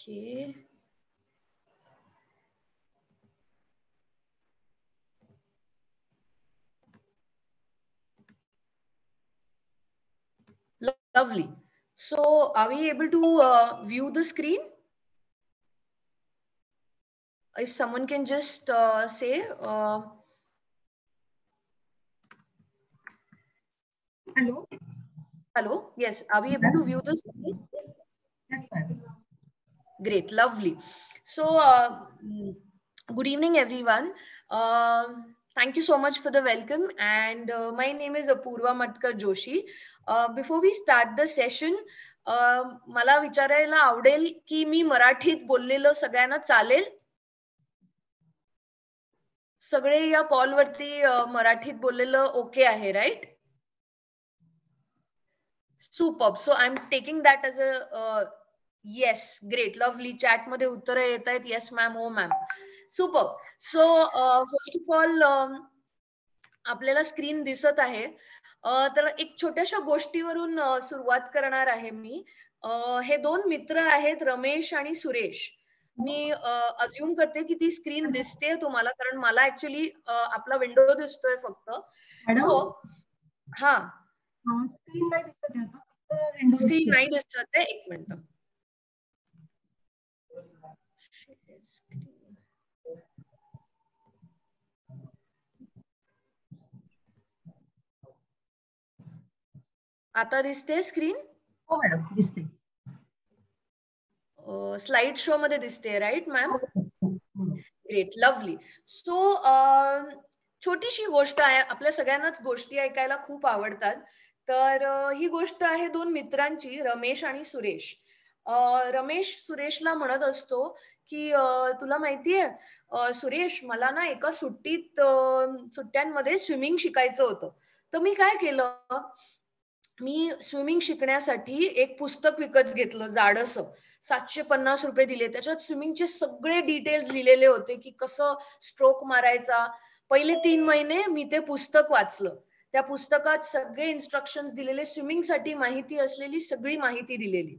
Okay. Lovely. So, are we able to view the screen? If someone can just say. Hello. Hello. Yes. Are we able to view the screen? Yes, ma'am. Great. Lovely. So, good evening, everyone. Thank you so much for the welcome. And my name is Apurva Matkar Joshi. Before we start the session, मला विचारायला आवडेल की मी मराठीत बोललेलं सगळ्यांना चालेल? सगळे या कॉल वरती मराठीत बोललेलं ओके आहे, right? Superb. So I am taking that as a yes. Great. Lovely. Chat मध्ये उत्तर येत आहेत. येस मॅम, हो ma'am. Superb. So first of all आपल्याला स्क्रीन दिसत आहे. तर एक छोट्याशा गोष्टीवरून सुरुवात करणार आहे मी. हे दोन मित्र आहेत, रमेश आणि सुरेश. मी अज्युम करते की ती स्क्रीन दिसते तुम्हाला, कारण मला ऍक्च्युली आपला विंडो दिसतोय फक्त. सो हा, स्क्रीन नाही दिसत आहे. स्क्रीन नाही दिसत आहे. एक मिनिट. आता दिसते स्क्रीन? हो मॅडम, दिसते. स्लाइड शो मध्ये दिसते, right ma'am? Great. Lovely. So छोटीशी गोष्ट आहे. आपल्या सगळ्यांनाच गोष्टी ऐकायला खूप आवडतात. तर ही गोष्ट आहे दोन मित्रांची, रमेश आणि सुरेश. रमेश सुरेशला म्हणत असतो की तुला माहितीये सुरेश, मला ना एका सुट्ट्यांमध्ये स्विमिंग शिकायचं होतं. तर मी काय केलं, मी स्विमिंग शिकण्यासाठी एक पुस्तक विकत घेतलं, जाडसं. 750 रुपये दिले. त्याच्यात स्विमिंगचे सगळे डिटेल्स लिहिलेले होते की कसं स्ट्रोक मारायचा. पहिले 3 महिने मी ते पुस्तक वाचलं. त्या पुस्तकात सगळे इन्स्ट्रक्शन्स दिलेले, स्विमिंगसाठी माहिती असलेली सगळी माहिती दिलेली.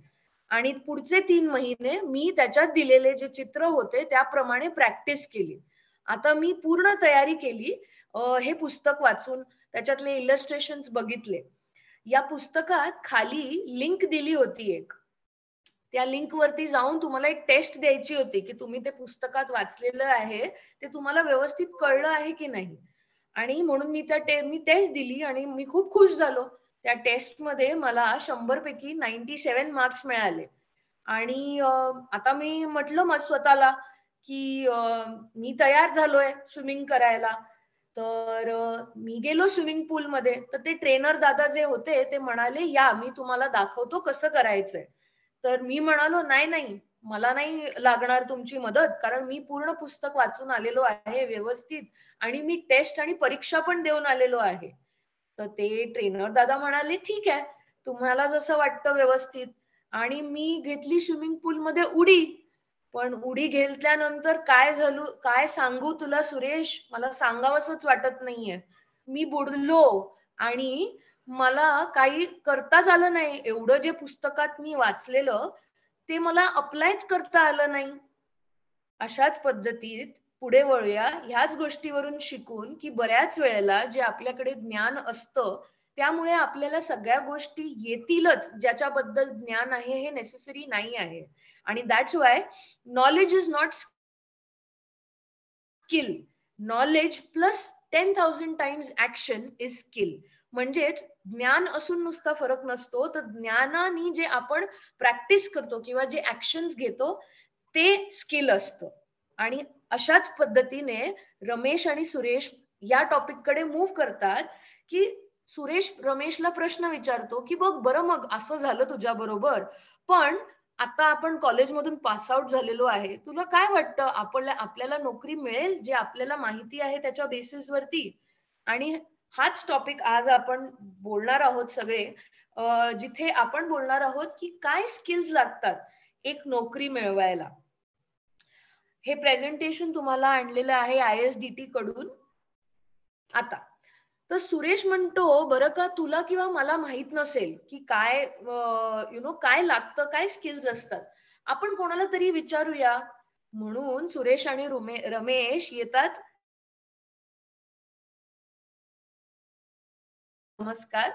आणि पुढचे 3 महिने मी त्याच्यात दिलेले जे चित्र होते त्याप्रमाणे प्रॅक्टिस केली. आता मी पूर्ण तयारी केली हे पुस्तक वाचून, त्याच्यातले इलस्ट्रेशन्स बघितले. या पुस्तकात खाली लिंक दिली होती एक. त्या लिंक वरती जाऊन तुम्हाला एक टेस्ट द्यायची होती की तुम्ही ते पुस्तकात वाचलेलं आहे ते तुम्हाला व्यवस्थित कळलं आहे की नाही. आणि म्हणून मी मी टेस्ट दिली आणि मी खूप खुश झालो. त्या टेस्ट मध्ये मला 100 पैकी 97 मार्क्स मिळाले. आणि आता मी म्हटलं मग स्वतःला की मी तयार झालोय स्विमिंग करायला. तर मी गेलो स्विमिंग पूल मध्ये. तर ते ट्रेनर दादा जे होते ते म्हणाले, या मी तुम्हाला दाखवतो कसं करायचंय. तर मी म्हणालो, नाही नाही, मला नाही लागणार तुमची मदत, कारण मी पूर्ण पुस्तक वाचून आलेलो आहे व्यवस्थित, आणि मी टेस्ट आणि परीक्षा पण देऊन आलेलो आहे. तर ते ट्रेनर दादा म्हणाले, ठीक आहे, तुम्हाला जसं वाटतं व्यवस्थित. आणि मी घेतली स्विमिंग पूल मध्ये उडी. पण उडी घेतल्यानंतर काय सांगू तुला सुरेश, मला सांगावंसच वाटत नाहीये. मी बुडलो आणि मला काही करताच आलं नाही. एवढं जे पुस्तकात मी वाचलेलं ते मला अप्लायच करता आलं नाही. अशाच पद्धतीत पुढे वळूया. ह्याच गोष्टीवरून शिकून की बऱ्याच वेळेला जे आपल्याकडे ज्ञान असतं त्यामुळे आपल्याला सगळ्या गोष्टी येतीलच, ज्याच्याबद्दल ज्ञान आहे हे नेसेसरी नाही आहे. आणि that's why knowledge is not skill. Knowledge plus 10,000 times action is skill. म्हणजेच ज्ञान असून नुसता फरक नसतो, तर ज्ञानाने जे आपण प्रॅक्टिस करतो किंवा जे ऍक्शन्स घेतो ते स्किल असतं. आणि अशाच पद्धतीने रमेश आणि सुरेश या टॉपिक कडे मूव्ह करतात की सुरेश रमेशला प्रश्न विचारतो की बघ बरं, मग असं झालं तुझ्या बरोबर, पण आता आपण कॉलेजमधून पास आउट झालेलो आहे, तुला काय वाटतं आपल्याला नोकरी मिळेल जे आपल्याला माहिती आहे त्याच्या बेसिस वरती? आणि हाच टॉपिक आज आपण बोलणार आहोत सगळे. जिथे आपण बोलणार आहोत की काय स्किल्स लागतात एक नोकरी मिळवायला. हे प्रेझेंटेशन तुम्हाला आणलेलं आहे ISDT कडून. आता तर सुरेश म्हणतो, बरं का तुला किंवा मला माहित नसेल की काय काय लागतं, काय स्किल्स असतात. आपण कोणाला तरी विचारूया. म्हणून सुरेश आणि रमेश येतात. नमस्कार.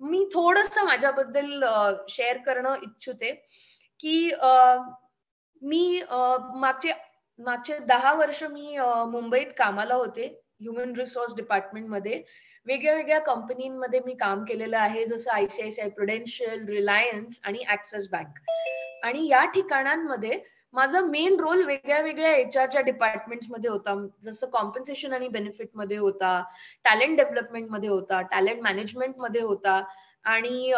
मी थोडंसं माझ्याबद्दल शेअर करणं इच्छिते की मी मागचे 10 वर्ष मी मुंबईत कामाला होते ह्युमन रिसोर्स डिपार्टमेंटमध्ये. वेगळ्या कंपनीमध्ये मी काम केलेलं आहे, जसं ICICI प्रुडेन्शियल, रिलायन्स आणि ऍक्सिस बँक. आणि या ठिकाणांमध्ये माझा मेन रोल वेगळ्या HR डिपार्टमेंट्स मध्ये होता. जसं कॉम्पन्सेशन आणि बेनिफिट मध्ये होता, टॅलेंट डेव्हलपमेंट मध्ये होता, टॅलेंट मॅनेजमेंट मध्ये होता आणि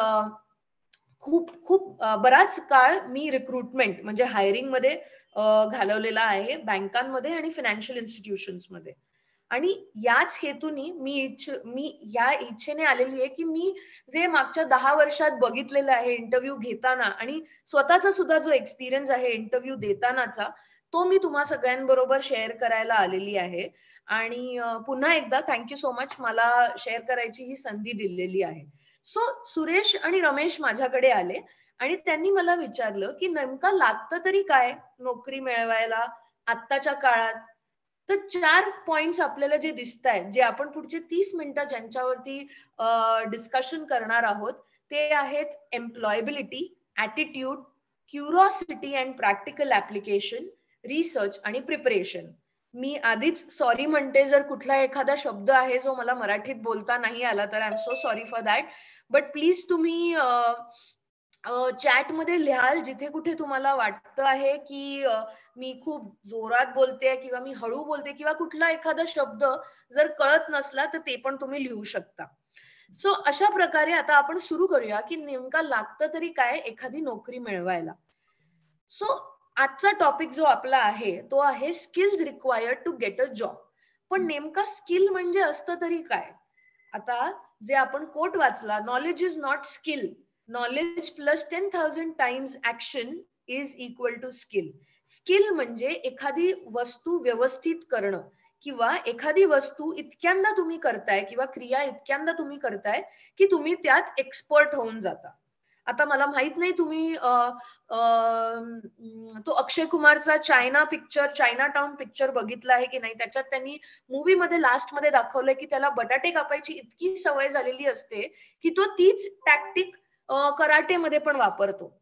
खूप खूप बराच काळ मी रिक्रुटमेंट म्हणजे हायरिंग मध्ये घालवलेला आहे, बँकांमध्ये आणि फायनान्शियल इन्स्टिट्यूशन्स मध्ये. आणि याच हेतूनी मी या इच्छेने आलेली आहे की मी जे मागच्या 10 वर्षात बघितलेलं आहे इंटरव्ह्यू घेताना आणि स्वतःचा सुद्धा जो एक्सपिरियन्स आहे इंटरव्ह्यू देतानाचा, तो मी तुम्हा सगळ्यांबरोबर शेअर करायला आलेली आहे. आणि पुन्हा एकदा थँक्यू सो मच मला शेअर करायची ही संधी दिलेली आहे. सो सुरेश आणि रमेश माझ्याकडे आले आणि त्यांनी मला विचारलं की नेमका लागतं तरी काय नोकरी मिळवायला आत्ताच्या काळात. तर 4 पॉइंट्स आपल्याला जे दिसत आहेत, जे आपण पुढचे 30 मिनिटं ज्यांच्यावरती डिस्कशन करणार आहोत, ते आहेत employability, attitude, curiosity and practical application, research आणि प्रिपरेशन. मी आधीच सॉरी म्हणते जर कुठला एखादा शब्द आहे जो मला मराठीत बोलता नाही आला तर I am so sorry for that. But please तुम्ही चॅट मध्ये लिहाल जिथे कुठे तुम्हाला वाटतं आहे की मी खूप जोरात बोलते किंवा मी हळू बोलते किंवा कुठला एखादा शब्द जर कळत नसला तर ते पण तुम्ही लिहू शकता. सो अशा प्रकारे आता आपण सुरू करूया की नेमका लागतं तरी काय एखादी नोकरी मिळवायला. सो आजचा टॉपिक जो आपला आहे तो आहे skills required to get a job. पण नेमका स्किल म्हणजे असतं तरी काय. आता जे आपण कोट वाचला, knowledge is not skill, knowledge plus 10,000 times action is equal to skill. Skill म्हणजे एखादी वस्तू व्यवस्थित करणं किंवा एखादी वस्तू इतक्यांदा तुम्ही करताय किंवा क्रिया इतक्यांदा तुम्ही करताय की तुम्ही त्यात एक्सपर्ट होऊन जाता. आता मला माहित नाही तुम्ही तो अक्षय कुमारचा चायना टाउन पिक्चर बघितला आहे की नाही. त्याच्यात त्यांनी मूवी मध्ये लास्ट मध्ये दाखवलंय की त्याला बटाटे कापायची इतकी सवय झालेली असते की तो तीच टॅक्टिक कराटे मध्ये पण वापरतो.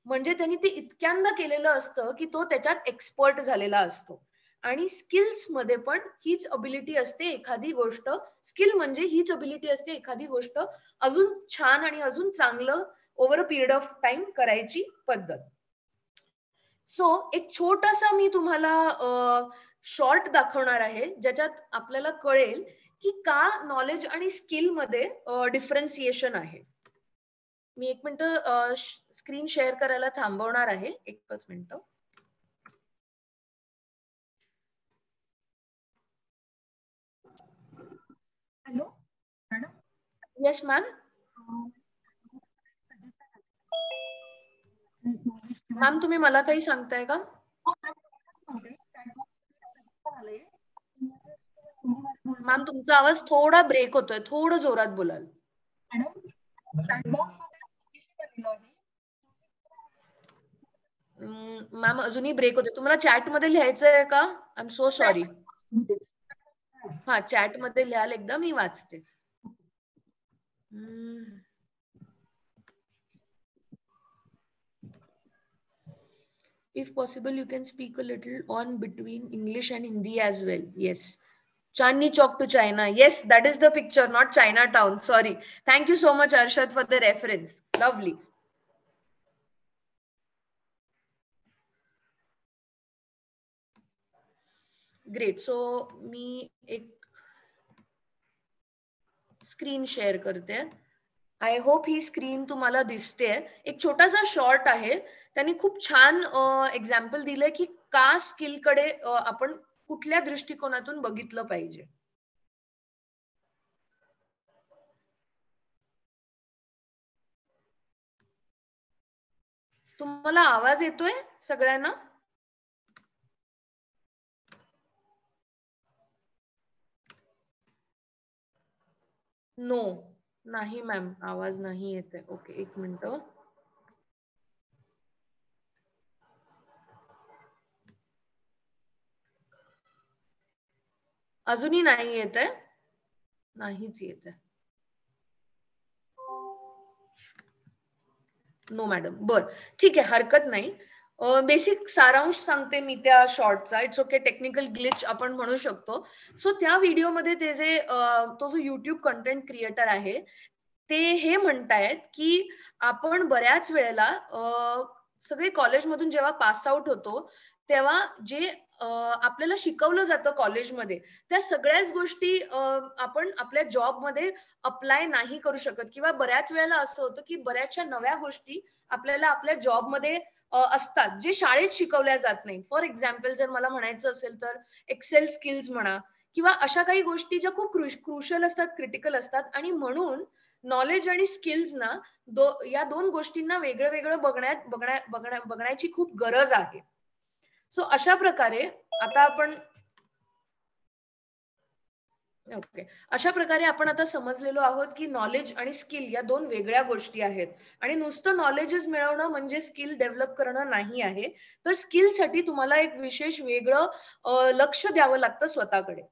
म्हणजे त्यांनी ते इतक्यांदा केलेलं असतं की तो त्याच्यात एक्सपर्ट झालेला असतो. आणि स्किल्स मध्ये पण हीच अबिलिटी असते एखादी गोष्ट, स्किल म्हणजे हीच अबिलिटी असते एखादी गोष्ट अजून छान आणि अजून चांगलं over a period of time करायची पद्धत. सो एक छोटासा मी तुम्हाला शॉर्ट दाखवणार आहे ज्याच्यात आपल्याला कळेल की का नॉलेज आणि स्किल मध्ये डिफरन्सिएशन आहे. मी 1 मिनिट स्क्रीन शेअर करायला थांबवणार आहे, 1च minute. Hello madam. Yes ma'am. Ma'am तुम्ही मला काही सांगताय का. मॅम तुमचा आवाज थोडा ब्रेक होतोय, थोडं जोरात बोलाल. मॅम अजूनही ब्रेक होते. तुम्हाला चॅट मध्ये लिहायचं आहे का. I am so sorry. हा चॅट मध्ये लिहाल एकदा, मी वाचते. If possible, you can speak a little on between English and Hindi as well. Yes. Chandni Chowk to China. Yes, that is the picture, not Chinatown. Sorry. Thank you so much, Arshad, for the reference. Lovely. Great. So, मी एक screen share करते. I hope he screen तुम्हाला दिसते. एक छोटासा short आहे, त्यांनी खूप छान एक्झाम्पल दिलंय की का स्किल कडे आपण कुठल्या दृष्टिकोनातून बघितलं पाहिजे. तुम्हाला आवाज येतोय सगळ्यांना. नो नाही मॅम, आवाज नाही येते. Okay 1 minute. अजूनही नाही येत आहे, नाहीच येत आहे. No madam. बर, ठीक आहे, हरकत नाही. बेसिक सारांश सांगते मी त्या शॉर्टचा. इट्स ओके, टेक्निकल ग्लिच आपण म्हणू शकतो. सो त्या व्हिडिओमध्ये ते जे तो जो युट्यूब कंटेंट क्रिएटर आहे ते हे म्हणतायत की आपण बऱ्याच वेळेला सगळे कॉलेजमधून जेव्हा पास आउट होतो तेव्हा जे आपल्याला शिकवलं जातं कॉलेजमध्ये त्या सगळ्याच गोष्टी आपण आपल्या जॉबमध्ये अप्लाय नाही करू शकत, किंवा बऱ्याच वेळेला असं होतं की बऱ्याचशा नव्या गोष्टी आपल्याला आपल्या जॉबमध्ये असतात जे शाळेत शिकवल्या जात नाही. फॉर एक्झाम्पल जर मला म्हणायचं असेल तर एक्सेल स्किल्स म्हणा, किंवा अशा काही गोष्टी ज्या खूप क्रुशियल असतात, क्रिटिकल असतात, आणि म्हणून नॉलेज आणि स्किल्स ना या दोन गोष्टींना वेगळं वेगळं बघण्याची खूप गरज आहे. सो अशा प्रकारे आता आपण ओके, अशा प्रकारे आपण आता समजलेलो आहोत की नॉलेज आणि स्किल या दोन वेगळ्या गोष्टी आहेत, आणि नुसतं नॉलेजच मिळवणं म्हणजे स्किल डेव्हलप करणं नाही आहे. तर स्किलसाठी तुम्हाला एक विशेष वेगळं लक्ष द्यावं लागतं स्वतःकडे.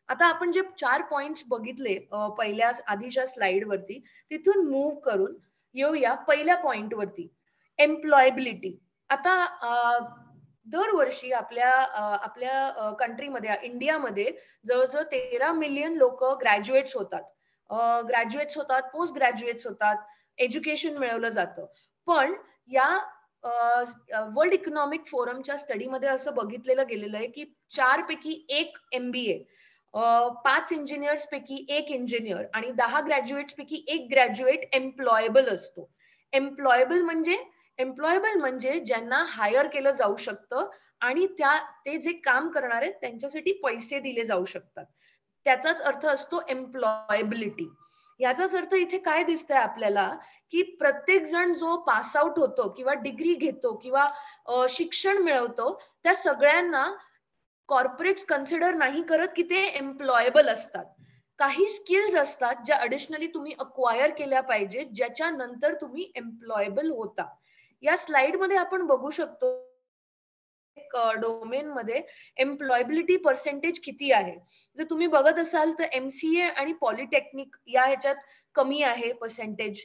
आता आपण जे 4 पॉइंट्स बघितले पहिल्या आधीच्या स्लाइड वरती, तिथून मूव्ह करून येऊया पहिल्या पॉइंट वरती, एम्प्लॉयबिलिटी. आता दरवर्षी आपल्या कंट्रीमध्ये, इंडियामध्ये जवळजवळ 13 मिलियन लोक ग्रॅज्युएट्स होतात, पोस्ट ग्रॅज्युएट्स होतात, एज्युकेशन मिळवलं जातं. पण या वर्ल्ड इकॉनॉमिक फोरमच्या स्टडीमध्ये असं बघितलेलं गेलेलं आहे की 4 पैकी 1 MBA, 5 इंजिनियर्स पैकी 1 इंजिनियर आणि 10 ग्रॅज्युएट्स पैकी 1 ग्रॅज्युएट एम्प्लॉयबल असतो. एम्प्लॉयबल म्हणजे ज्यांना हायर केलं जाऊ शकतं आणि ते जे काम करणार आहेत त्यांच्यासाठी पैसे दिले जाऊ शकतात. त्याचाच अर्थ असतो एम्प्लॉयबिलिटी. याचाच अर्थ इथे काय दिसतंय आपल्याला की प्रत्येक जण जो पास आउट होतो किंवा डिग्री घेतो किंवा शिक्षण मिळवतो त्या सगळ्यांना कॉर्पोरेट्स कन्सिडर नाही करत की ते एम्प्लॉयबल असतात. काही स्किल्स असतात ज्या अडिशनली तुम्ही अक्वायर केल्या पाहिजेत, ज्याच्या नंतर तुम्ही एम्प्लॉयबल होता. या स्लाइड मध्ये आपण बघू शकतो डोमेन मध्ये एम्प्लॉयबिलिटी पर्सेंटेज किती आहे. जर तुम्ही बघत असाल तर MCA आणि पॉलिटेक्निक या ह्याच्यात कमी आहे पर्सेंटेज.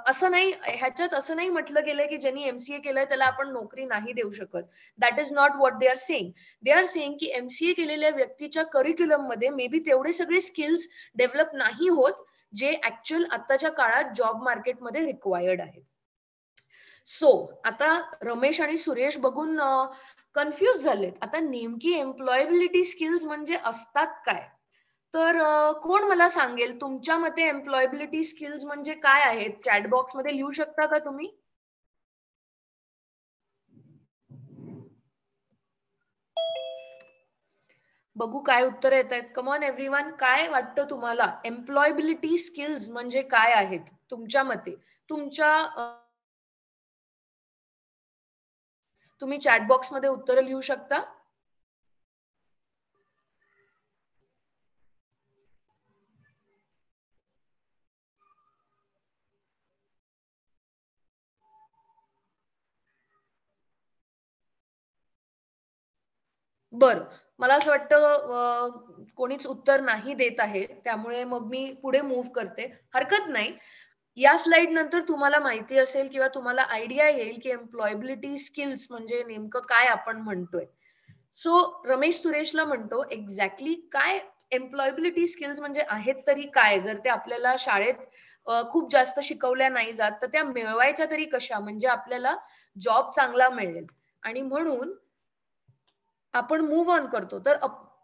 असं नाही, ह्याच्यात असं नाही म्हटलं गेलंय की ज्यांनी MCA केलंय त्याला आपण नोकरी नाही देऊ शकत. That is not what they are saying. They are saying की MCA केलेल्या व्यक्तीच्या करिक्युलम मध्ये मे बी तेवढे सगळे स्किल्स डेव्हलप नाही होत जे ऍक्च्युअल आताच्या काळात जॉब मार्केटमध्ये रिक्वायर्ड आहेत. सो आता रमेश आणि सुरेश बघून कन्फ्युज झालेत. आता नेमकी एम्प्लॉयबिलिटी स्किल्स म्हणजे असतात काय? तर कोण मला सांगेल तुमच्या मते एम्प्लॉयबिलिटी स्किल्स म्हणजे काय आहेत? चॅट बॉक्स मध्ये लिहू शकता का तुम्ही? बघू काय उत्तर येत आहेत. कम ऑन एव्हरीवन, काय वाटतं तुम्हाला एम्प्लॉयबिलिटी स्किल्स म्हणजे काय आहेत तुमच्या मते? तुम्ही चॅट बॉक्स मध्ये उत्तर लिहू शकता. बर, मला असं वाटतं कोणीच उत्तर नाही देत आहे, त्यामुळे मग मी पुढे मूव्ह करते. हरकत नाही. या स्लाइड नंतर तुम्हाला माहिती असेल किंवा तुम्हाला आयडिया येईल की एम्प्लॉयबिलिटी स्किल्स म्हणजे नेमकं काय आपण म्हणतोय. सो रमेश सुरेशला म्हणतो एक्झॅक्टली काय एम्प्लॉयबिलिटी स्किल्स म्हणजे आहेत तरी काय? जर ते आपल्याला शाळेत खूप जास्त शिकवल्या नाही जात तर त्या मिळवायच्या तरी कशा, म्हणजे आपल्याला जॉब चांगला मिळेल. आणि म्हणून आपण मूव्ह ऑन करतो.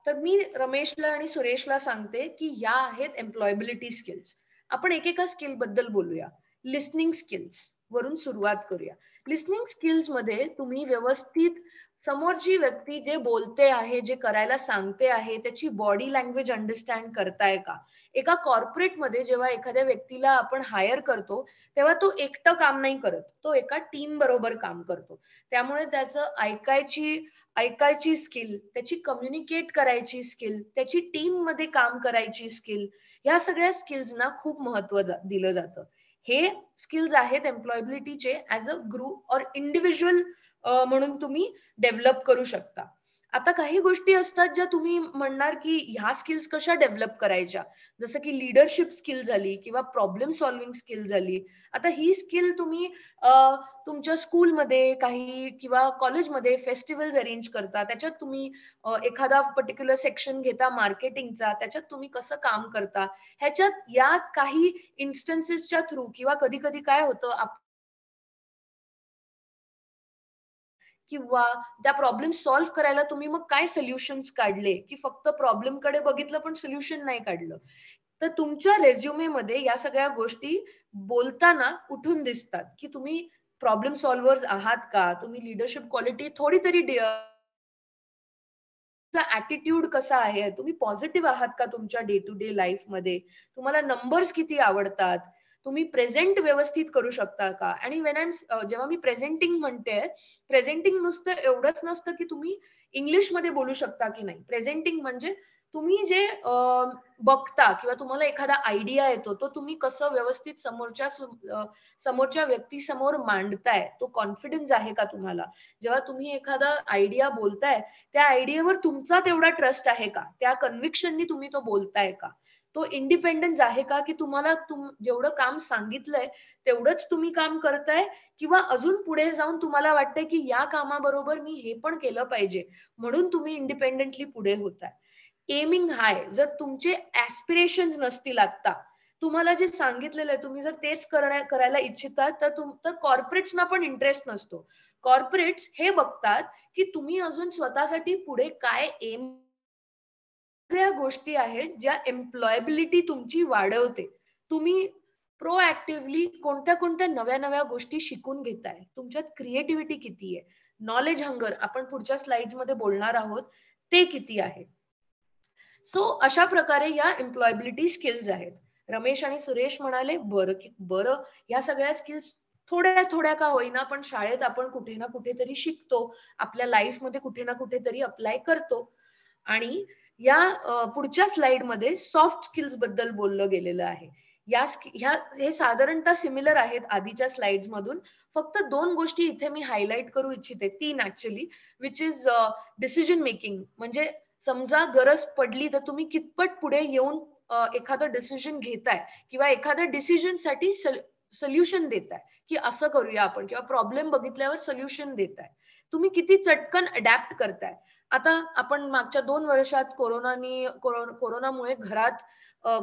तर मी रमेशला आणि सुरेशला सांगते की या आहेत एम्प्लॉयबिलिटी स्किल्स. आपण एकेका स्किल बद्दल बोलूया. लिसनिंग स्किल्स वरून सुरुवात करूया. लिसनिंग स्किल्स मध्ये तुम्ही व्यवस्थित समोरची व्यक्ती जे बोलते आहे, जे करायला सांगते आहे, त्याची बॉडी लँग्वेज अंडरस्टँड करताय का? एका कॉर्पोरेटमध्ये जेव्हा एखाद्या व्यक्तीला आपण हायर करतो तेव्हा तो एकटं काम नाही करत, तो एका टीम बरोबर काम करतो. त्यामुळे त्याचं ऐकायची स्किल, त्याची कम्युनिकेट करायची स्किल, त्याची टीम मध्ये काम करायची स्किल, ह्या सगळ्या स्किल्सना खूप महत्व दिलं जातं. हे स्किल्स आहेत एम्प्लॉयबिलिटीचे ऍज अ ग्रुप और इंडिव्हिज्युअल म्हणून तुम्ही डेव्हलप करू शकता. आता काही गोष्टी असतात ज्या तुम्ही म्हणणार की ह्या स्किल्स कशा डेव्हलप करायच्या, जसं की लीडरशिप स्किल झाली किंवा प्रॉब्लेम सॉल्व्हिंग स्किल झाली. आता ही स्किल तुम्ही तुमच्या स्कूलमध्ये काही किंवा कॉलेजमध्ये फेस्टिवल्स अरेंज करता, त्याच्यात तुम्ही एखादा पर्टिक्युलर सेक्शन घेता मार्केटिंगचा, त्याच्यात तुम्ही कसं काम करता, ह्याच्यात या काही इन्स्टन्सेसच्या थ्रू किंवा कधी कधी काय होतं किंवा त्या प्रॉब्लेम सॉल्व्ह करायला तुम्ही मग काय सोल्युशन्स काढले, की फक्त प्रॉब्लेम कडे बघितलं पण सोल्युशन नाही काढलं. तर तुमच्या रेझ्युमे मध्ये या सगळ्या गोष्टी बोलताना उठून दिसतात, की तुम्ही प्रॉब्लेम सॉल्व्हर्स आहात का? तुम्ही लीडरशिप क्वालिटी थोडी तरी ॲटिट्यूड कसा आहे? तुम्ही पॉझिटिव्ह आहात का तुमच्या डे टू डे लाईफमध्ये? तुम्हाला नंबर्स किती आवडतात? तुम्ही प्रेझेंट व्यवस्थित करू शकता का? आणि जेव्हा मी प्रेझेंटिंग म्हणते, प्रेझेंटिंग नुसतं एवढंच नसतं, की तुम्ही इंग्लिशमध्ये बोलू शकता की नाही. प्रेझेंटिंग म्हणजे तुम्ही जे बघता किंवा तुम्हाला एखादा आयडिया येतो, तो तुम्ही कसं व्यवस्थित समोरच्या व्यक्तीसमोर मांडताय. तो कॉन्फिडन्स आहे का तुम्हाला? जेव्हा तुम्ही एखादा आयडिया बोलताय, त्या आयडियावर तुमचा तेवढा ट्रस्ट आहे का? त्या कन्व्हिक्शननी तुम्ही तो बोलताय का? तो इंडिपेंडन्स आहे का, की तुम्हाला जेवढं काम सांगितलंय तेवढंच तुम्ही काम करताय किंवा अजून पुढे जाऊन तुम्हाला वाटतंय, की या कामाबरोबर मी हे पण केलं पाहिजे, म्हणून तुम्ही इंडिपेंडेंटली पुढे होताय. एमिंग हाय. जर तुमचे ॲस्पिरेशन्स नसतील आता, तुम्हाला जे सांगितलेलं आहे, तुम्ही जर तेच करायला इच्छिता, तर कॉर्पोरेट्सना पण इंटरेस्ट नसतो. कॉर्पोरेट्स हे बघतात, की तुम्ही अजून स्वतःसाठी पुढे काय एम सगळ्या गोष्टी आहेत ज्या एम्प्लॉयबिलिटी तुमची वाढवते. तुम्ही प्रोएक्टिव्हली कोणत्या नव्या नव्या गोष्टी शिकून घेताय. तुमच्यात क्रिएटिव्हिटी किती आहे? नॉलेज हंगर आपण पुढच्या स्लाइड्स मध्ये बोलणार आहोत, ते किती आहे? सो अशा प्रकारे या एम्प्लॉयबिलिटी स्किल्स आहेत. रमेश आणि सुरेश म्हणाले, बरं या सगळ्या स्किल्स थोड्या थोड्या का होईना पण शाळेत आपण कुठे ना कुठेतरी शिकतो, आपल्या लाईफमध्ये कुठे ना कुठेतरी अप्लाय करतो. आणि या पुढच्या स्लाइड मध्ये सॉफ्ट स्किल्स बद्दल बोललं गेलेलं आहे. हे साधारणतः सिमिलर आहेत आधीच्या स्लाइड्स मधून. फक्त 2 गोष्टी इथे मी हायलाइट करू इच्छिते, 3 actually, which is decision making. म्हणजे समजा गरज पडली तर तुम्ही कितपत पुढे येऊन एखादं डिसिजन घेताय किंवा एखाद्या डिसिजन साठी सोल्युशन देताय, की असं करूया आपण, किंवा प्रॉब्लेम बघितल्यावर सोल्युशन देताय. तुम्ही किती चटकन अडॅप्ट करताय. आता आपण मागच्या 2 वर्षात कोरोनामुळे घरात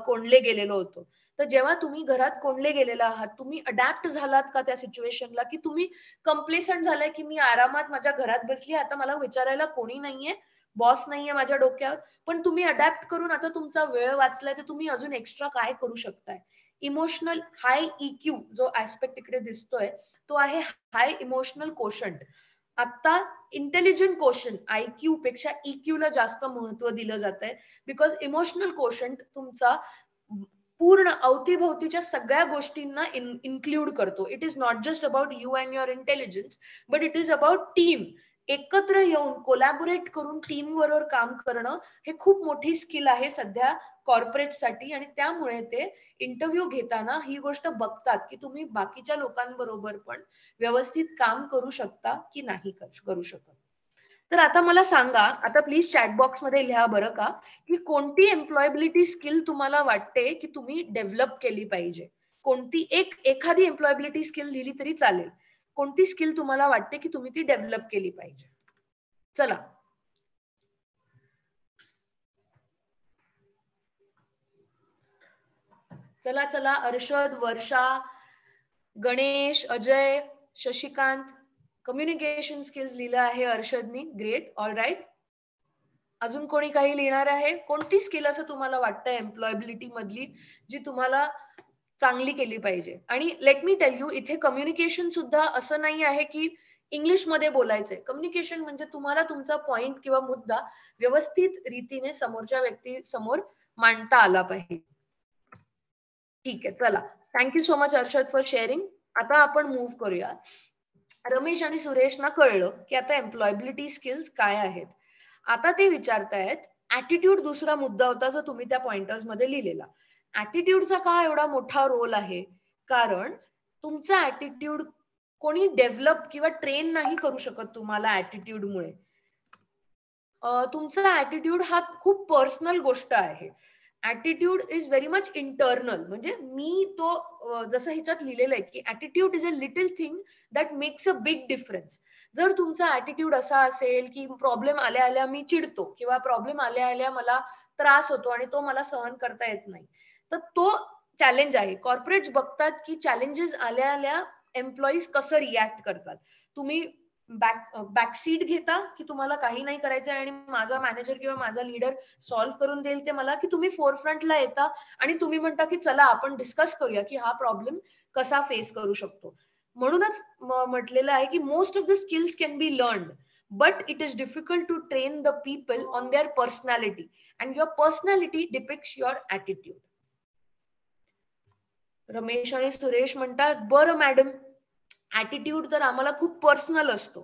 कोंडले गेलेलो होतो. तर जेव्हा तुम्ही घरात कोंडले गेलेला आहात, तुम्ही अडॅप्ट झालात का त्या सिच्युएशनला, की तुम्ही कंप्लेसंट झालाय, की मी आरामात माझ्या घरात बसली, आता मला विचारायला कोणी नाहीये, बॉस नाहीये माझ्या डोक्यावर, पण तुम्ही अडॅप्ट करून आता तुमचा वेळ वाचलाय, तर तुम्ही अजून एक्स्ट्रा काय करू शकताय? इमोशनल हाय EQ जो ऍस्पेक्ट इकडे दिसतोय, तो आहे हाय इमोशनल कोशंट. आता इंटेलिजंट कोशंट IQ पेक्षा EQ ला जास्त महत्व दिलं जात आहे, बिकॉज इमोशनल कोशंट तुमचा पूर्ण अवतीभोवतीच्या सगळ्या गोष्टींना इन्क्लूड करतो. It is not just about you and your intelligence, but it is about team. एकत्र येऊन कोलॅबोरेट करून टीम बरोबर काम करणं हे खूप मोठी स्किल आहे सध्या कॉर्पोरेटसाठी. आणि त्यामुळे ते इंटरव्ह्यू घेताना ही गोष्ट बघतात, की तुम्ही बाकीच्या लोकांबरोबर पण व्यवस्थित काम करू शकता की नाही करू शकत. तर आता मला सांगा, आता प्लीज चॅट बॉक्स मध्ये लिहा बरं का, की कोणती एम्प्लॉयबिलिटी स्किल तुम्हाला वाटते की तुम्ही डेव्हलप केली पाहिजे. कोणती एखादी एम्प्लॉयबिलिटी स्किल लिहिली तरी चालेल. कोणती स्किल तुम्हाला वाटते की तुम्ही ती डेव्हलप केली पाहिजे? चला. चला चला, अर्षद, वर्षा, गणेश, अजय, शशिकांत, कम्युनिकेशन स्किल्स लिहिलं आहे अर्षदनी. Great, all right. अजून कोणी काही लिहिणार आहे? कोणती स्किल असं तुम्हाला वाटतं एम्प्लॉयबिलिटी मधली जी तुम्हाला चांगली केली पाहिजे? आणि लेट मी टेल यू, इथे कम्युनिकेशन सुद्धा असं नाही आहे की इंग्लिश मध्ये बोलायचंय. कम्युनिकेशन म्हणजे तुम्हाला तुमचा पॉइंट किंवा मुद्दा व्यवस्थित रीतीने समोरच्या व्यक्ती समोर मांडता आला पाहिजे. ठीक आहे, चला. Thank you so much Arshad for sharing. आता आपण मूव्ह करूया. रमेश आणि सुरेशना कळलं की आता एम्प्लॉयबिलिटी स्किल्स काय आहेत. आता ते विचारतायत, ऍटिट्यूड दुसरा मुद्दा होता जो तुम्ही त्या पॉइंटर्स मध्ये लिहिलेला. ऍटिट्यूडचा का एवढा मोठा रोल आहे? कारण तुमचा ऍटिट्यूड कोणी डेव्हलप किंवा ट्रेन नाही करू शकत तुम्हाला ऍटिट्यूडमुळे. तुमचा ऍटिट्यूड हा खूप पर्सनल गोष्ट आहे. Attitude is very much internal. म्हणजे मी तो जसं ह्याच्यात लिहिलेलं आहे की attitude is a little thing that makes a big difference. जर तुमचा ऍटिट्यूड असा असेल की प्रॉब्लेम आल्या आल्या मी चिडतो किंवा प्रॉब्लेम आल्या आल्या मला त्रास होतो आणि तो मला सहन करता येत नाही, तर तो चॅलेंज आहे. कॉर्पोरेट्स बघतात की चॅलेंजेस आल्या आल्या एम्प्लॉईज कसं रिॲक्ट करतात. तुम्ही बॅकसीट घेता की तुम्हाला काही नाही करायचं आणि माझा मॅनेजर किंवा माझा लीडर सॉल्व्ह करून देईल ते मला, की तुम्ही फोरफ्रंटला येता आणि तुम्ही म्हणता की चला आपण डिस्कस करूया की हा प्रॉब्लेम कसा फेस करू शकतो. म्हणूनच म्हटलेलं आहे की most of the skills can be learned, but it is difficult to train the people on their personality and your personality depicts your attitude. Ramesh आणि सुरेश म्हणतात, बरं मॅडम, ऍटिट्यूड तर आम्हाला खूप पर्सनल असतो.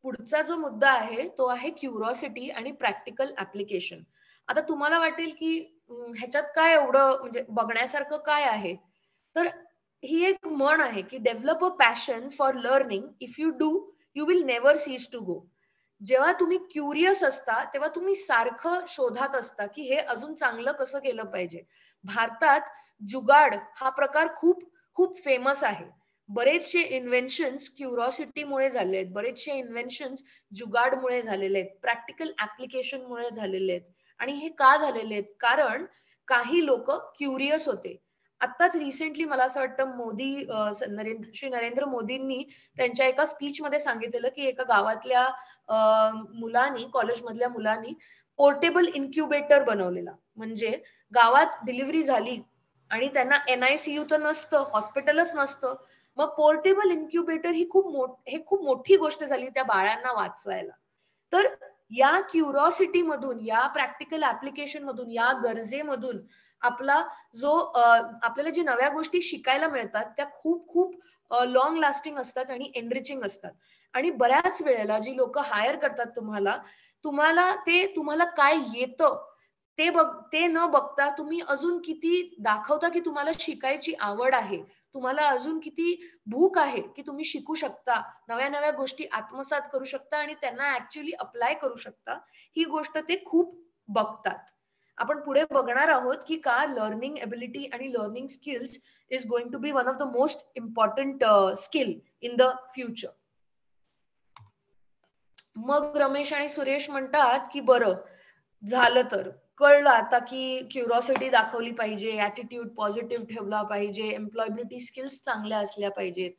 पुढचा जो मुद्दा आहे तो आहे क्युरिओसिटी आणि प्रॅक्टिकल ऍप्लिकेशन. आता तुम्हाला वाटेल की ह्याच्यात काय एवढं म्हणजे बघण्यासारखं काय आहे, तर ही एक म्हण आहे की develop a passion for learning. If you do, you will never cease to go. जेव्हा तुम्ही क्युरियस असता तेव्हा तुम्ही सारखं शोधात असता की हे अजून चांगलं कसं केलं पाहिजे. भारतात जुगाड हा प्रकार खूप खूप फेमस आहे. बरेचसे इन्व्हेन्शन्स क्युरिओसिटीमुळे झाले आहेत, बरेचसे इन्व्हेन्शन्स जुगाडमुळे झालेले आहेत, प्रॅक्टिकल ऍप्लिकेशनमुळे झालेले आहेत. आणि हे का झालेले आहेत? कारण काही लोक क्युरियस होते. आत्ताच रिसेंटली मला असं वाटतं श्री नरेंद्र मोदींनी त्यांच्या एका स्पीच मध्ये सांगितलेलं की एका गावातल्या मुलांनी, कॉलेजमधल्या मुलांनी पोर्टेबल इन्क्युबेटर बनवलेला. म्हणजे गावात डिलिव्हरी झाली आणि त्यांना NICU तर नसतं, हॉस्पिटलच नसतं, मग पोर्टेबल इन्क्युबेटर ही खूप मोठी गोष्ट झाली त्या बाळांना वाचवायला. तर या क्युरिओसिटी मधून, या प्रॅक्टिकल ऍप्लिकेशन मधून, या गरजेमधून आपला जो आपल्याला जी नव्या गोष्टी शिकायला मिळतात त्या खूप खूप लॉंग लास्टिंग असतात आणि एनरिचिंग असतात. आणि बऱ्याच वेळेला जी लोक हायर करतात तुम्हाला, तुम्हाला काय येतं ते न बघता तुम्ही अजून किती दाखवता की तुम्हाला शिकायची आवड आहे, तुम्हाला अजून किती भूक आहे की तुम्ही शिकू शकता, नव्या नव्या गोष्टी आत्मसात करू शकता आणि त्यांना ऍक्च्युअली अप्लाय करू शकता, ही गोष्ट ते खूप बघतात. आपण पुढे बघणार आहोत की का लर्निंग एबिलिटी आणि learning skills is going to be one of the most important skill in the future. मग रमेश आणि सुरेश म्हणतात की बरं झालं, तर कळलं आता की क्युरिओसिटी दाखवली पाहिजे, ऍटिट्यूड पॉझिटिव्ह ठेवला पाहिजे, एम्प्लॉयबिलिटी स्किल्स चांगल्या असल्या पाहिजेत.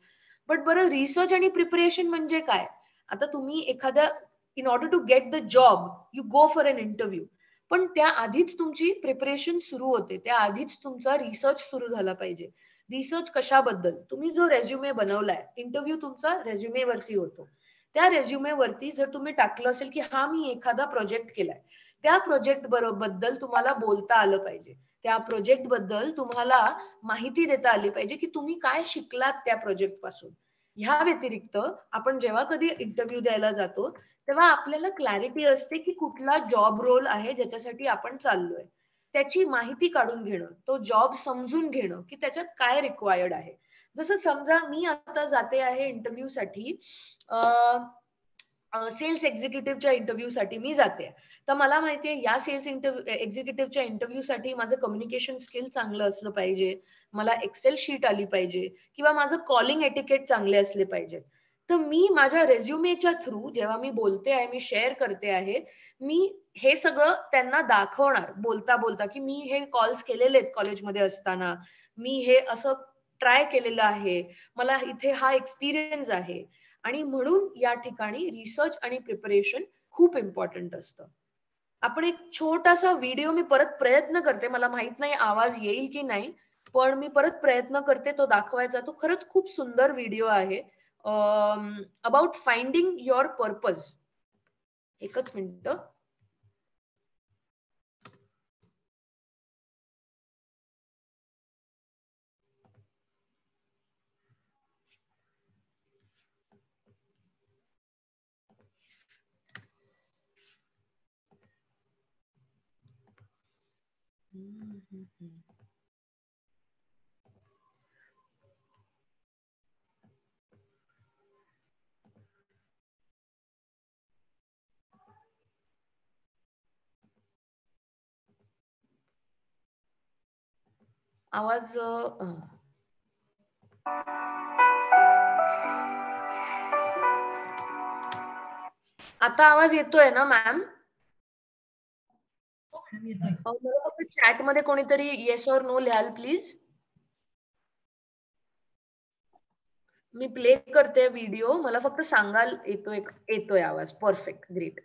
बट बरं, रिसर्च आणि प्रिपरेशन म्हणजे काय? आता तुम्ही एखाद्या, in order to get the job you go for an interview, पण त्या आधीच तुमची प्रिपरेशन सुरू होते, त्या आधीच तुमचा रिसर्च सुरू झाला पाहिजे. रिसर्च कशाबद्दल? तुम्ही जो रेझ्युमे बनवलाय, इंटरव्ह्यू तुमचा रेझ्युमे वरती होतो. त्या रेझ्युमे वरती जर तुम्ही टाकलं असेल की हा मी एखादा प्रोजेक्ट केलाय, त्या प्रोजेक्ट बद्दल तुम्हाला बोलता आलं पाहिजे, त्या प्रोजेक्ट बद्दल तुम्हाला माहिती देता आली पाहिजे की तुम्ही काय शिकलात त्या प्रोजेक्ट पासून. ह्या व्यतिरिक्त आपण जेव्हा कधी इंटरव्ह्यू द्यायला जातो तेव्हा आपल्याला क्लॅरिटी असते की कुठला जॉब रोल आहे ज्याच्यासाठी आपण चाललोय, त्याची माहिती काढून घेणं, तो जॉब समजून घेणं की त्याच्यात काय रिक्वायर्ड आहे. जसं समजा मी आता जाते आहे इंटरव्ह्यू साठी, सेल्स एक्झिक्युटिव्हच्या इंटरव्ह्यू साठी मी जाते, तर मला माहितीये या सेल्स एक्झिक्युटिव्हच्या इंटरव्ह्यू साठी माझं कम्युनिकेशन स्किल चांगलं असलं पाहिजे, मला एक्सेल शीट आली पाहिजे किंवा माझं कॉलिंग एटिकेट चांगले असले पाहिजे. तर मी माझ्या रेझ्युमेच्या थ्रू जेव्हा मी बोलते आहे, मी शेअर करते आहे, मी हे सगळं त्यांना दाखवणार बोलता बोलता की मी हे कॉल्स केलेले आहेत कॉलेजमध्ये असताना, मी हे असं ट्राय केलेलं आहे, मला इथे हा एक्सपिरियन्स आहे. आणि म्हणून या ठिकाणी रिसर्च आणि प्रिपरेशन खूप इम्पॉर्टंट असतं. आपण एक छोटासा व्हिडिओ मी परत प्रयत्न करते, मला माहित नाही आवाज येईल की नाही, पण मी परत प्रयत्न करते तो दाखवायचा. तो खरंच खूप सुंदर व्हिडिओ आहे, अबाउट फाइंडिंग युअर पर्पज. एकच मिनिट. आवाज आता आवाज येतोय ना मॅम? मला फक्त चॅट मध्ये कोणीतरी येस और नो लिहाल प्लीज. मी प्ले करते व्हिडिओ, मला फक्त सांगाल येतोय आवाज. Perfect, great.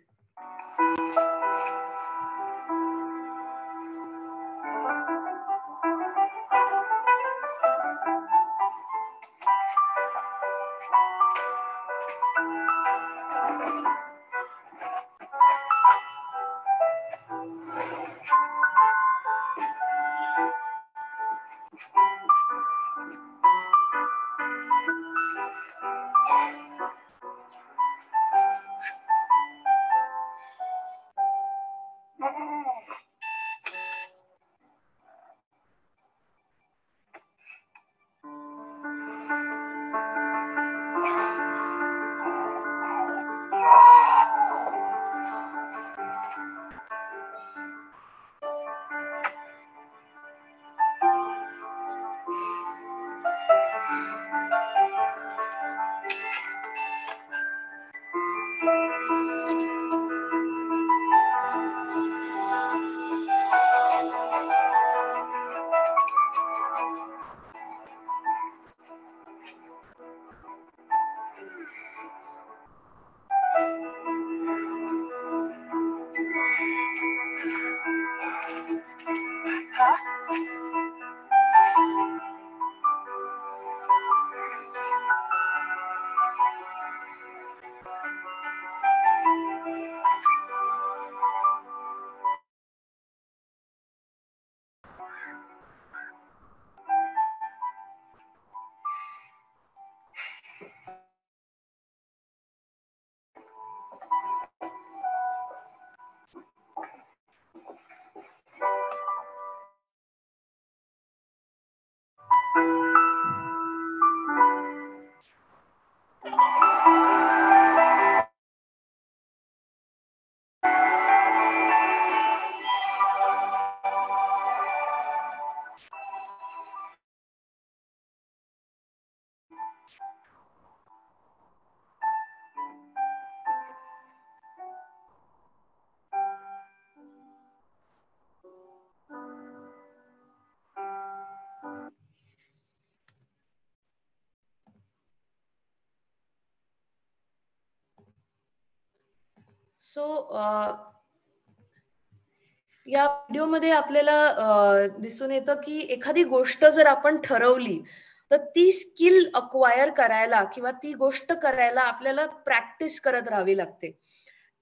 सो या व्हिडिओमध्ये आपल्याला दिसून येतं की एखादी गोष्ट जर आपण ठरवली तर ती स्किल अक्वायर करायला किंवा ती गोष्ट करायला आपल्याला प्रॅक्टिस करत राहावी लागते.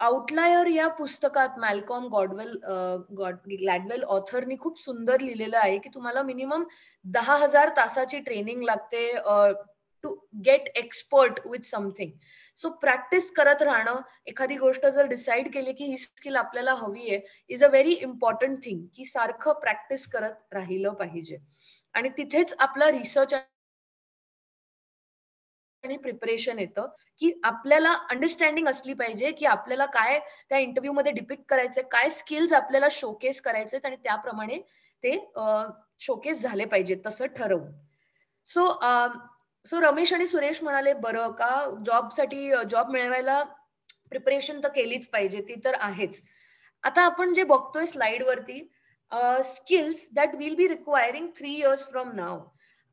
आउटलायर या पुस्तकात मॅल्कॉम ग्लॅडवेल ऑथरनी खूप सुंदर लिहिलेलं आहे की तुम्हाला मिनिमम 10,000 तासाची ट्रेनिंग लागते to get expert with something. So practice करत राहणं, एखादी गोष्ट जर डिसाईड केली की ही स्किल आपल्याला हवी आहे, is a very important thing की सारखं प्रॅक्टिस करत राहिलं पाहिजे. आणि तिथेच आपला रिसर्च आणि प्रिपरेशन येतं की आपल्याला अंडरस्टँडिंग असली पाहिजे की आपल्याला काय त्या इंटरव्ह्यू मध्ये डिपिक्ट करायचंय, काय स्किल्स आपल्याला शोकेस करायचे आणि त्याप्रमाणे ते शोकेस झाले पाहिजेत तसं ठरवून. सो रमेश आणि सुरेश म्हणाले बरं का जॉब मिळवायला प्रिपरेशन तर केलीच पाहिजे, ती तर आहेच. आता आपण जे बघतोय स्लाइड वरती skills that will be requiring 3 years from now.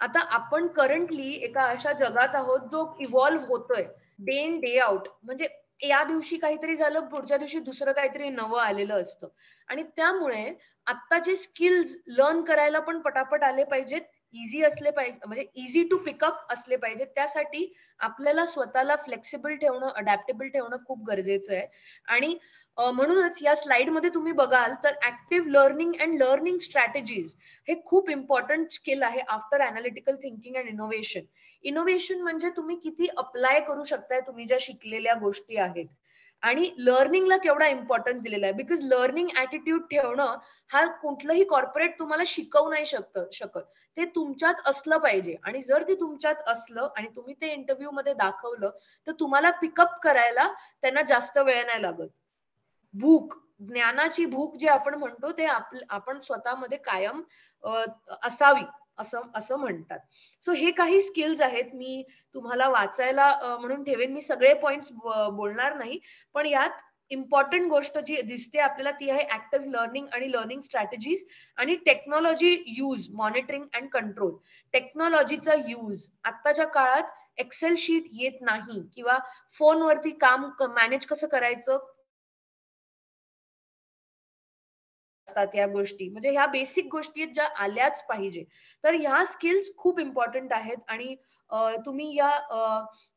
आता आपण करंटली एका अशा जगात आहोत जो इव्हॉल्व्ह होतोय डे इन डे आउट. म्हणजे या दिवशी काहीतरी झालं, पुढच्या दिवशी दुसरं काहीतरी नवं आलेलं असतं. आणि त्यामुळे आत्ताचे स्किल्स लर्न करायला पण पटापट आले पाहिजेत, इझी असले पाहिजे, म्हणजे इझी टू पिकअप असले पाहिजेत. त्यासाठी आपल्याला स्वतःला फ्लेक्सिबल ठेवणं, अडॅप्टेबल ठेवणं खूप गरजेचं आहे. आणि म्हणूनच या स्लाइड मध्ये तुम्ही बघाल तर active learning and learning strategies हे खूप इम्पॉर्टंट स्किल आहे after analytical thinking and innovation. Innovation म्हणजे तुम्ही किती अप्लाय करू शकताय तुम्ही ज्या शिकलेल्या गोष्टी आहेत. आणि लर्निंगला केवढा इम्पॉर्टन्स दिलेला आहे, बिकॉज लर्निंग ऍटिट्यूड ठेवणं हा कुठलंही कॉर्पोरेट तुम्हाला शिकवू नाही शकत. ते तुमच्यात असलं पाहिजे. आणि जर ते तुमच्यात असलं आणि तुम्ही ते इंटरव्ह्यू मध्ये दाखवलं तर तुम्हाला पिकअप करायला त्यांना जास्त वेळ नाही लागत. ज्ञानाची भूक जे आपण म्हणतो ते आपण स्वतःमध्ये कायम असावी. असं असं म्हणतात. सो हे काही स्किल्स आहेत, मी तुम्हाला वाचायला म्हणून ठेवेन. मी सगळे पॉइंट्स बोलणार नाही, पण यात इम्पॉर्टंट गोष्ट जी दिसते आपल्याला ती आहे ऍक्टिव्ह लर्निंग आणि लर्निंग स्ट्रॅटेजीज आणि technology use, monitoring and control. टेक्नॉलॉजीचा यूज आत्ताच्या काळात एक्सेल शीट येत नाही किंवा फोनवरती काम मॅनेज कसं करायचं असतात या गोष्टी, म्हणजे ह्या बेसिक गोष्टी आहेत ज्या आल्याच पाहिजे. तर ह्या स्किल्स खूप इम्पॉर्टंट आहेत आणि तुम्ही या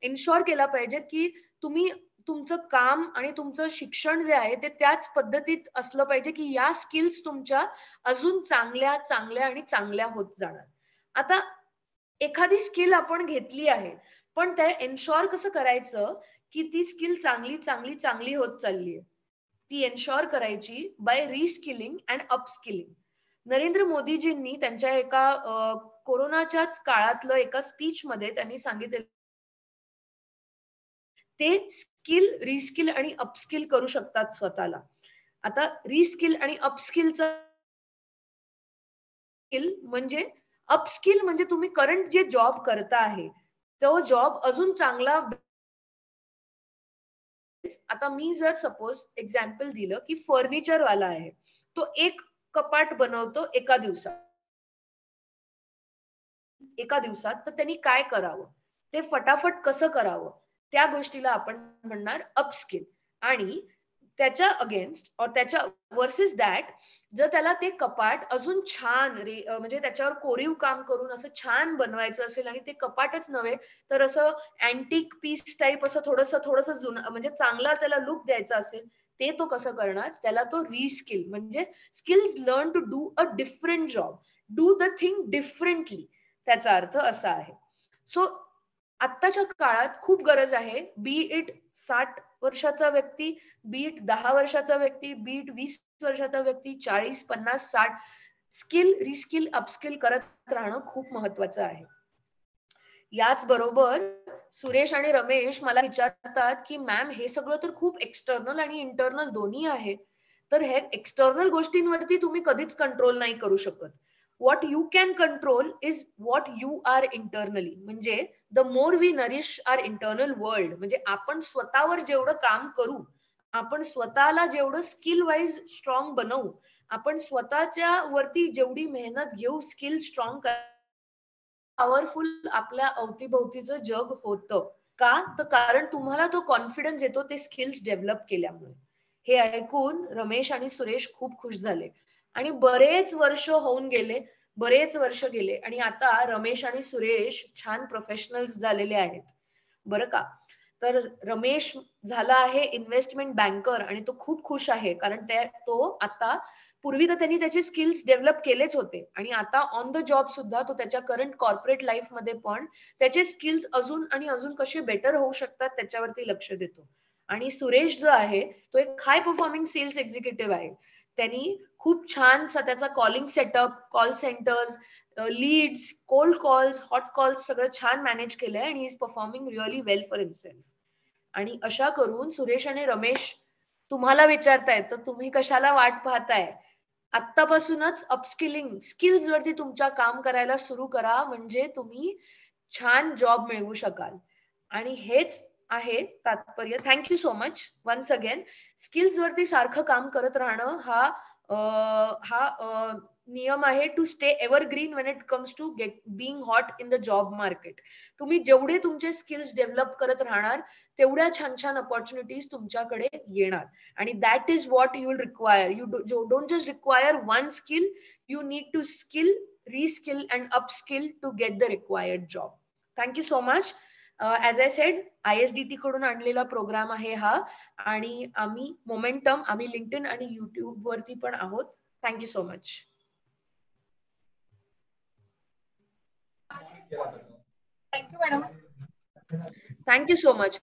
इन्शुअर केला पाहिजे की तुम्ही तुमचं काम आणि तुमचं शिक्षण जे आहे ते त्याच पद्धतीत असलं पाहिजे की या स्किल्स तुमच्या अजून चांगल्या चांगल्या आणि चांगल्या होत जाणार. आता एखादी स्किल आपण घेतली आहे, पण ते एन्शुअर कसं करायचं की ती स्किल चांगली चांगली चांगली होत चालली आहे, ती एन्शुअर करायची by reskilling and upskilling. Narendra मोदीजींनी त्यांच्या एका कोरोनाच्याच काळातलं एका स्पीच मध्ये त्यांनी सांगितलं ते स्किल रिस्किल आणि अपस्किल करू शकतात स्वतःला. आता रिस्किल आणि अपस्किलचं स्किल म्हणजे अपस्किल म्हणजे तुम्ही करंट जे जॉब करता आहे तो जॉब अजून चांगला. आता मी जर सपोज एक्झाम्पल दिलं की फर्निचर वाला आहे, तो एक कपाट बनवतो एका दिवसात, तर त्यांनी काय करावं, ते फटाफट कसं करावं, त्या गोष्टीला आपण म्हणणार अपस्किल. आणि त्याच्या अगेन्स्ट और त्याच्या वर्सेस दॅट जर त्याला ते कपाट अजून छान म्हणजे त्याच्यावर कोरीव काम करून असं छान बनवायचं असेल आणि ते कपाटच नव्हे तर असं अँटिक पीस टाईप असं थोडंसं थोडंसं जुनं म्हणजे चांगला त्याला लुक द्यायचा असेल, ते तो कसं करणार, त्याला तो रिस्किल म्हणजे skills learn to do a different job, do the thing differently, त्याचा अर्थ असा आहे. सो आत्ताच्या काळात खूप गरज आहे, बी इट 60 वर्षाचा व्यक्ती, बी इट 10 वर्षाचा व्यक्ती, बी इट 20 वर्षाचा व्यक्ती, 40, 50, 60, स्किल रिस्किल अपस्किल करत राहणं खूप महत्वाचं आहे. याच बरोबर सुरेश आणि रमेश मला विचारतात की मॅम हे सगळं तर खूप एक्सटर्नल आणि इंटरनल दोन्ही आहे, तर हे एक्सटर्नल गोष्टींवरती तुम्ही कधीच कंट्रोल नाही करू शकत. What you can control is what you are internally. म्हणजे the more we nourish our internal world, म्हणजे आपण स्वतःवर जेवढं काम करू, आपण स्वतःला जेवढं स्किल वाईज स्ट्रॉंग बनवू, आपण स्वतःच्या वरती जेवढी मेहनत घेऊ स्किल स्ट्रॉंग, पॉवरफुल आपल्या अवतीभोवतीचं जग होतं. का? तर कारण तुम्हाला तो कॉन्फिडन्स येतो ते स्किल्स डेव्हलप केल्यामुळे. हे ऐकून रमेश आणि सुरेश खूप खुश झाले आणि बरेच वर्ष होऊन गेले, बरेच वर्ष गेले आणि आता रमेश आणि सुरेश छान प्रोफेशनल्स झालेले आहेत, बरं का. तर रमेश झाला आहे इन्व्हेस्टमेंट बँकर आणि तो खूप खुश आहे कारण तो आता, पूर्वी तर त्यांनी त्याचे स्किल्स डेव्हलप केलेच होते आणि आता ऑन द जॉब सुद्धा तो त्याच्या करंट कॉर्पोरेट लाईफ मध्ये पण त्याचे स्किल्स अजून आणि अजून कसे बेटर होऊ शकतात त्याच्यावरती लक्ष देतो. आणि सुरेश जो आहे तो एक हाय परफॉर्मिंग सेल्स एक्झिक्युटिव्ह आहे. त्यांनी खूप छान त्याचा calling setup, call centres, leads, cold calls, hot calls सगळं छान मॅनेज केलंय आणि is performing really well for himself. आणि अशा करून सुरेश आणि रमेश तुम्हाला विचारतायत तर तुम्ही कशाला वाट पाहताय, आत्तापासूनच अपस्किलिंग स्किल्स वरती तुमच्या काम करायला सुरू करा, म्हणजे तुम्ही छान जॉब मिळवू शकाल. आणि हेच आहे तात्पर्य. Thank you so much once again. Skills वरती सारखं काम करत राहणं हा नियम आहे to stay evergreen when it comes to get being hot in the job market. तुम्ही जेवढे तुमचे स्किल्स डेव्हलप करत राहणार तेवढ्या छान छान अपॉर्च्युनिटीज तुमच्याकडे येणार. आणि that is what you will require. You don't just require one skill, you need to skill, reskill and upskill to get the required job. Thank you so much. As I said, ISDT कडून आणलेला programme आहे हा आणि आम्ही momentum, आम्ही LinkedIn आणि YouTube वरती पण आहोत. Thank you so much. Thank you madam. Thank you so much.